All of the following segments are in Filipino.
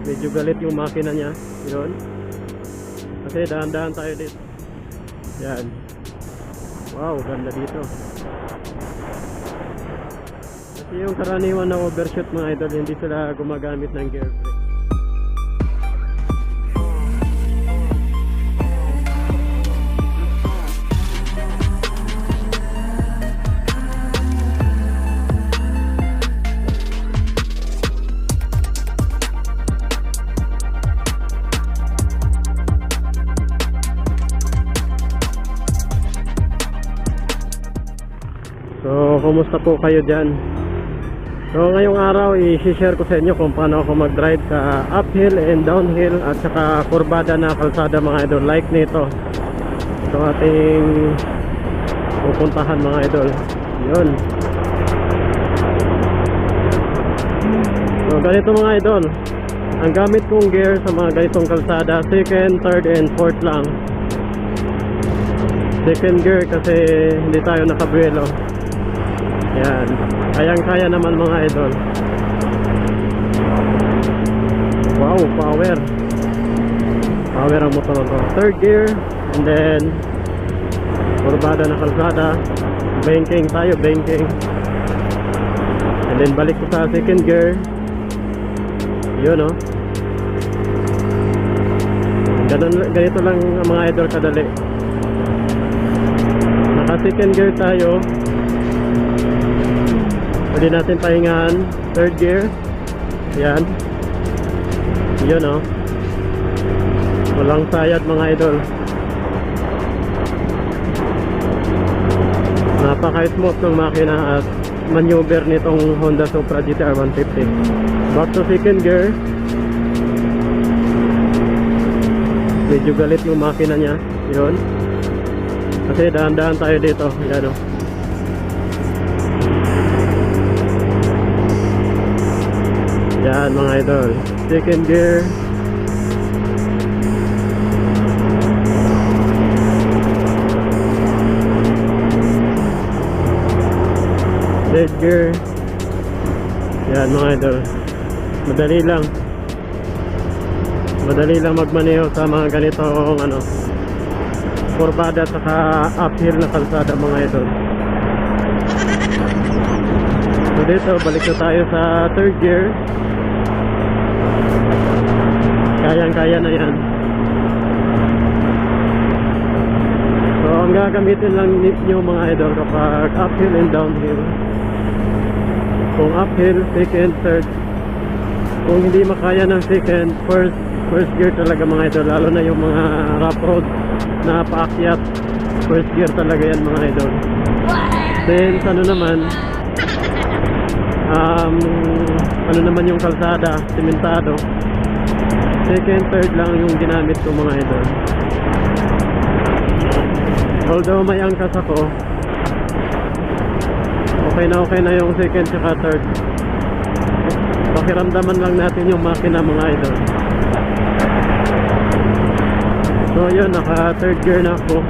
Medyo galit yung makina niya. Yun. Kasi dahan-dahan tayo dito. Yan. Wow, ganda dito. Kasi yung karaniwan na overshoot mga idol, hindi sila gumagamit ng gear brake. So, kumusta po kayo dyan? So, ngayong araw, i-share ko sa inyo kung paano ako mag-drive sa uphill and downhill at saka kurbada na kalsada mga idol, like nito. Ito ating pupuntahan mga idol. Yun. So, ganito mga idol. Ang gamit kong gear sa mga ganitong kalsada, second, third, and fourth lang. Second gear kasi hindi tayo nakabuelo. Yan, kayang-kaya naman mga idol. Wow, power ang motor ko. Third gear, and then kurbada na kalsada, banking tayo, banking. And then balik ko sa second gear. Yun o. Ganito lang mga idol kadali. Naka second gear tayo. Pwede natin pahingahan. Third gear. Yan. Yun o. Walang sayad mga idol. Napaka-smooth ng makina at maneuver nitong Honda Supra GTR 150. Back to second gear. Medyo galit yung makina niya. Yun. Kasi dahan-dahan tayo dito. Yan o. Yan mga idol, second gear. Third gear. Yan mga idol. Madali lang magmaneho sa mga ganitong kurbada saka uphill na kalsada mga idol. So dito, balik na tayo sa third gear. Kayang-kaya na yan. So ang gagamitin lang ninyo mga idol kapag uphill and downhill. Kung uphill, second, third. Kung hindi makaya ng second, first gear talaga mga idol. Lalo na yung mga rough road na paakyat, first gear talaga yan mga idol. Then ano naman yung kalsada, simentado, second, third lang yung ginamit ko mga idol. Although may angkas ako, okay na yung second saka third. Pakiramdaman lang natin yung makina mga idol. So yun, naka third gear na ako.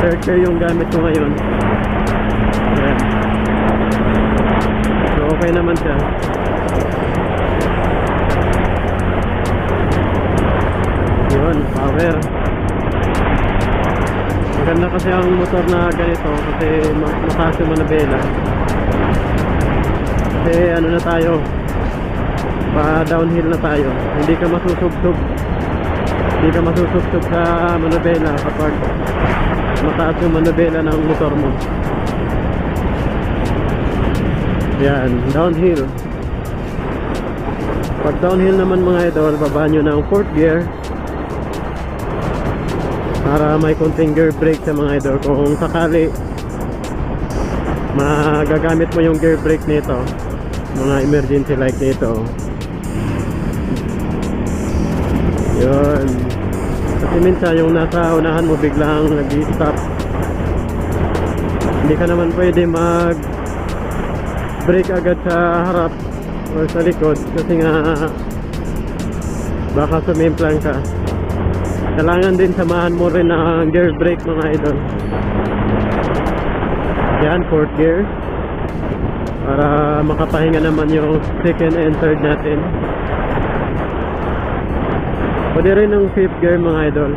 Third gear yung gamit ko ngayon. Ayan. So okay naman siya. Yun, power. Maganda kasi ang motor na ganito kasi mataas yung manabela. Kasi ano na tayo, pa downhill na tayo. Hindi ka masusubsub sa manabela kapag mataas yung manabela ng motor mo. Yan, downhill. Pag downhill naman mga idol, baba nyo ng 4th gear para may konting gear brake sa mga idol. Kung sakali magagamit mo yung gear brake nito, mga emergency like nito. Yun. Kasi minsan yung nasa unahan mo biglang nag-i-stop, hindi ka naman pwede mag brake agad sa harap o sa likod kasi nga baka sumimplang ka. Kailangan din samahan mo rin ng gear brake mga idol. Yan, 4th gear para makapahinga naman yung second and third natin. Pwede rin ng 5th gear mga idol.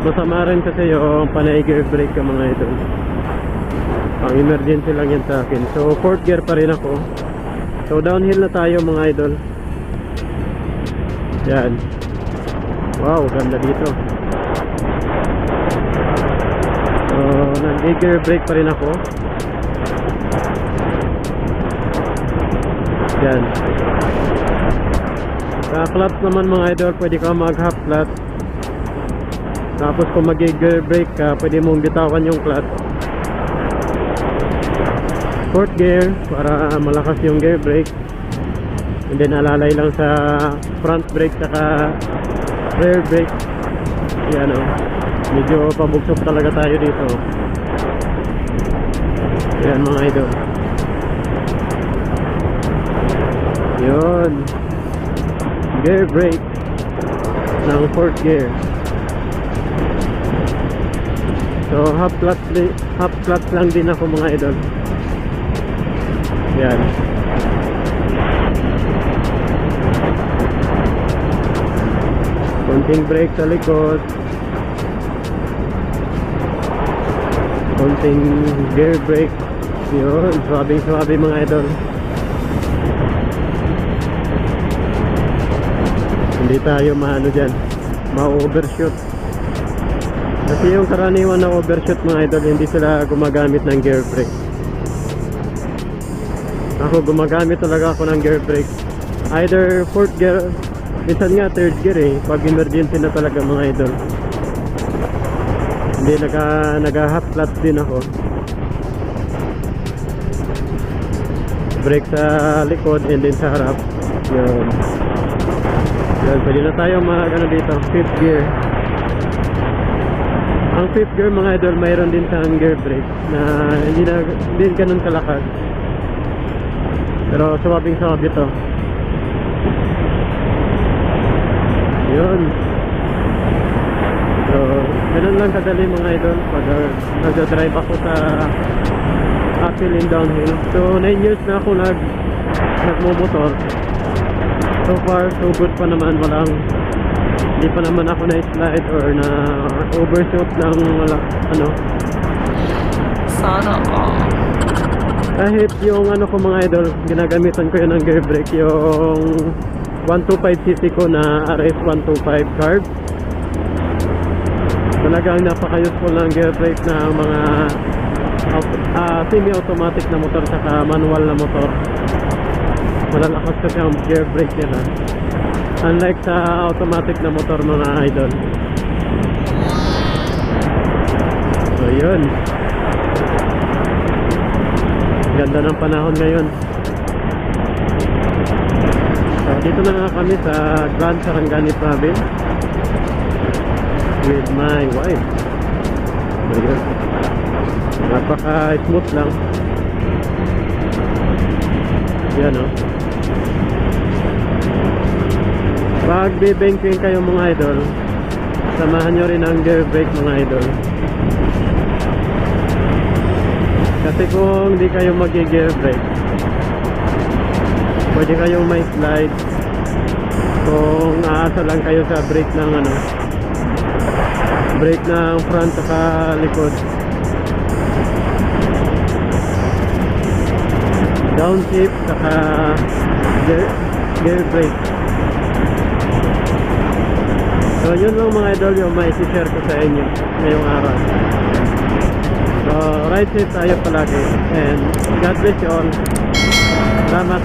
Masama rin kasi yung panay gear brake ka mga idol. Ang emergency lang yan sa akin. So 4th gear pa rin ako. So downhill na tayo mga idol. Yan. Wow, ganda dito. So nag-gear brake pa rin ako. Yan. Sa clutch naman mga idol, pwede ka mag half clutch. Tapos kung mag-gear brake ka, pwede mong bitawan yung clutch. 4th gear para malakas yung gear brake. And then alalay lang sa front brake saka rear brake. Yan o. Medyo pabugsok talaga tayo dito. Yan mga idol. Yun. Gear brake ng 4th gear. So half clutch lang din ako mga idol. Yan. Konting brake sa likod. Konting gear brake. Yun, swabing mga idol. Hindi tayo maano dyan, ma-overshoot. Kasi yung karaniwan na overshoot mga idol, hindi sila gumagamit ng gear brake. Ako gumagamit talaga ako ng gear brake. Either 4th gear, minsan nga 3rd gear eh, pag emergency na talaga mga idol. Hindi naka half clutch din ako. Brake sa likod and then sa harap. Yun. Yun, pwede na tayo mag dito, 5th gear. Ang 5th gear mga idol, mayroon din sa gear brake na hindi ganun kalakas. Pero swabing ito. Yun. So, ganun lang kadali mga idol pag nag-drive ako sa uphill and downhill. So 9 years na ako nagmomotor. So far so good pa naman, hindi pa naman ako na slide or na overshoot ng sana all. Kahit yung ko mga idol, ginagamitan ko yun ng gear brake, yung 125cc ko na RS125 carb. Talagang napaka-useful ng gear brake na mga semi-automatic na motor saka manual na motor. Malalakas kasi ang gear brake nila, unlike sa automatic na motor mga idol. So yun, ganda ng panahon ngayon. So dito na nga kami sa Grand Sarangani province with my wife. Ayun, napaka smooth lang. Yan o. Pag bibanking kayo mga idol, samahan nyo rin ang gear brake mga idol. Kasi kung hindi kayo mag-gear brake, pwede kayong may slide kung aasa lang kayo sa brake ng brake ng front saka likod. Downshift saka gear brake. So yun lang mga idol yung may share ko sa inyo ngayong araw. So ride safe tayo palagi and God bless you all. Salamat.